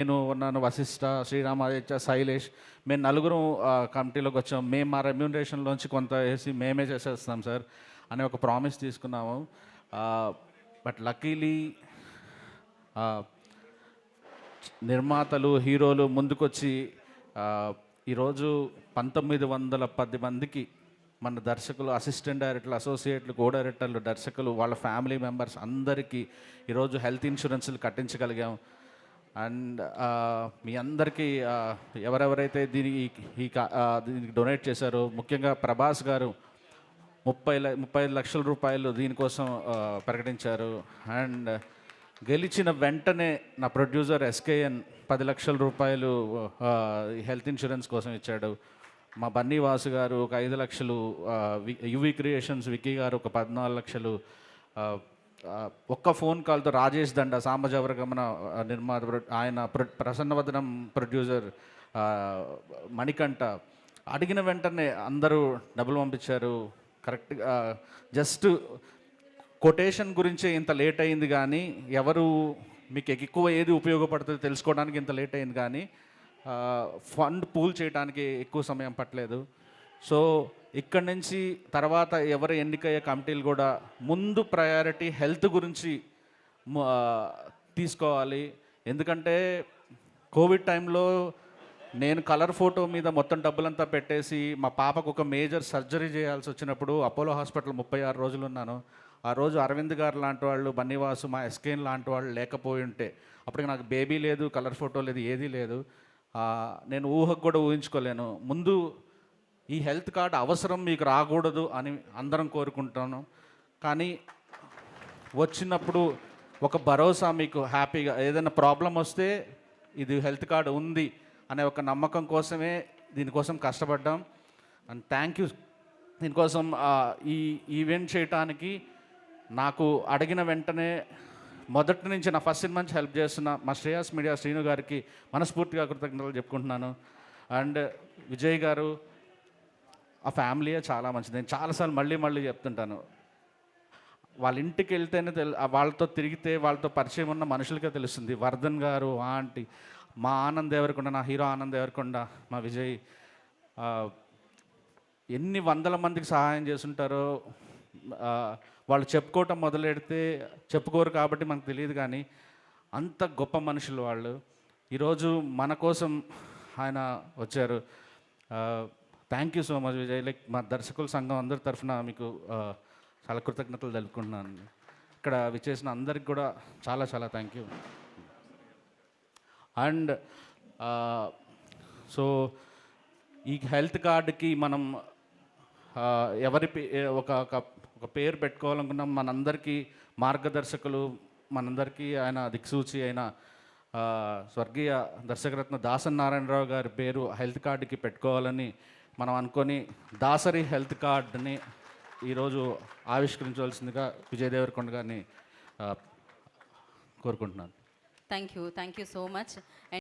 నేను ఉన్నాను, వశిష్ఠ, శ్రీరామాదిత్య, శైలేష్. మేము నలుగురం కమిటీలోకి వచ్చాం. మేము మా రెమ్యూనరేషన్లోంచి కొంత వేసి మేమే చేసేస్తాం సార్ అనే ఒక ప్రామిస్ తీసుకున్నాము. బట్ లక్కీలీ నిర్మాతలు, హీరోలు ముందుకొచ్చి ఈరోజు 1910 మందికి మన దర్శకులు, అసిస్టెంట్ డైరెక్టర్లు, అసోసియేట్లు, కో డైరెక్టర్లు, దర్శకులు, వాళ్ళ ఫ్యామిలీ మెంబర్స్ అందరికీ ఈరోజు హెల్త్ ఇన్సూరెన్స్లు కట్టించగలిగాం. అండ్ మీ అందరికీ ఎవరెవరైతే దీనికి డొనేట్ చేశారో, ముఖ్యంగా ప్రభాస్ గారు 35 లక్షల రూపాయలు దీనికోసం ప్రకటించారు. అండ్ గెలిచిన వెంటనే నా ప్రొడ్యూసర్ ఎస్కేఎన్ 10 లక్షల రూపాయలు హెల్త్ ఇన్సూరెన్స్ కోసం ఇచ్చాడు. మా బన్నీ వాసు గారు ఒక 5 లక్షలు, యువి క్రియేషన్స్ విక్కీ గారు ఒక 14 లక్షలు. ఒక్క ఫోన్ కాల్తో రాజేష్ దండ, సామజవరగమన నిర్మాత, ఆయన ప్రసన్నవదనం ప్రొడ్యూసర్ మణికంఠ అడిగిన వెంటనే అందరూ డబ్బులు పంపించారు. కరెక్ట్గా జస్ట్ కొటేషన్ గురించే ఇంత లేట్ అయింది, కానీ ఎవరు మీకు ఎక్కువ ఏది ఉపయోగపడుతుందో తెలుసుకోవడానికి ఇంత లేట్ అయింది, కానీ ఫండ్ పూల్ చేయడానికి ఎక్కువ సమయం పట్టలేదు. సో ఇక్కడి నుంచి తర్వాత ఎవరు ఎన్నికయ్యే కమిటీలు కూడా ముందు ప్రయారిటీ హెల్త్ గురించి తీసుకోవాలి. ఎందుకంటే కోవిడ్ టైంలో నేను కలర్ ఫోటో మీద మొత్తం డబ్బులంతా పెట్టేసి మా పాపకు ఒక మేజర్ సర్జరీ చేయాల్సి వచ్చినప్పుడు అపోలో హాస్పిటల్ 36 రోజులు ఉన్నాను. ఆ రోజు అరవింద్ గారు లాంటి వాళ్ళు, బన్నీవాసు, మా ఎస్కేన్ లాంటి వాళ్ళు లేకపోయి ఉంటే అప్పటికి నాకు బేబీ లేదు, కలర్ ఫోటో లేదు, ఏదీ లేదు. నేను ఊహకు కూడా ఊహించుకోలేను. ముందు ఈ హెల్త్ కార్డ్ అవసరం మీకు రాకూడదు అని అందరం కోరుకుంటాను. కానీ వచ్చినప్పుడు ఒక భరోసా, మీకు హ్యాపీగా ఏదైనా ప్రాబ్లం వస్తే ఇది హెల్త్ కార్డు ఉంది అనే ఒక నమ్మకం కోసమే దీనికోసం కష్టపడ్డాం. And thank you. దీనికోసం ఈ ఈవెంట్ చేయటానికి నాకు అడిగిన వెంటనే మొదటి నుంచి నా ఫస్ట్ సినిమా నుంచి హెల్ప్ చేస్తున్న మా శ్రేయస్ మీడియా శ్రీను గారికి మనస్ఫూర్తిగా కృతజ్ఞతలు చెప్పుకుంటున్నాను. అండ్ విజయ్ గారు, ఆ ఫ్యామిలీయే చాలా మంచిది. నేను చాలాసార్లు మళ్ళీ చెప్తుంటాను, వాళ్ళ ఇంటికి వెళ్తేనే వాళ్ళతో తిరిగితే, వాళ్ళతో పరిచయం ఉన్న మనుషులకే తెలుస్తుంది. వర్ధన్ గారు, ఆంటీ, మా ఆనంద్ దేవరకొండ, నా హీరో ఆనంద్ దేవరకొండ, మా విజయ్ ఎన్ని వందల మందికి సహాయం చేస్తుంటారో. వాళ్ళు చెప్పుకోవటం మొదలెడితే చెప్పుకోరు కాబట్టి మనకు తెలియదు, కానీ అంత గొప్ప మనుషులు వాళ్ళు. ఈరోజు మన కోసం ఆయన వచ్చారు. Thank you so much Vijay. Like మా దర్శకుల సంఘం అందరి తరఫున మీకు చాలా కృతజ్ఞతలు తెలుపుకుంటున్నాను. ఇక్కడ విచ్చేసిన అందరికి కూడా చాలా చాలా థ్యాంక్ యూ. అండ్ సో ఈ హెల్త్ కార్డుకి మనం ఎవరి ఒక పేరు పెట్టుకోవాలనుకున్నాం. మనందరికీ మార్గదర్శకులు, మనందరికీ ఆయన దిక్సూచి అయిన స్వర్గీయ దర్శకరత్న దాసరి నారాయణరావు గారి పేరు హెల్త్ కార్డుకి పెట్టుకోవాలని మనం అనుకొని దాసరి హెల్త్ కార్డుని ఈరోజు ఆవిష్కరించవలసిందిగా విజయ్ దేవరకొండ గారిని కోరుకుంటున్నాను. Thank you so much.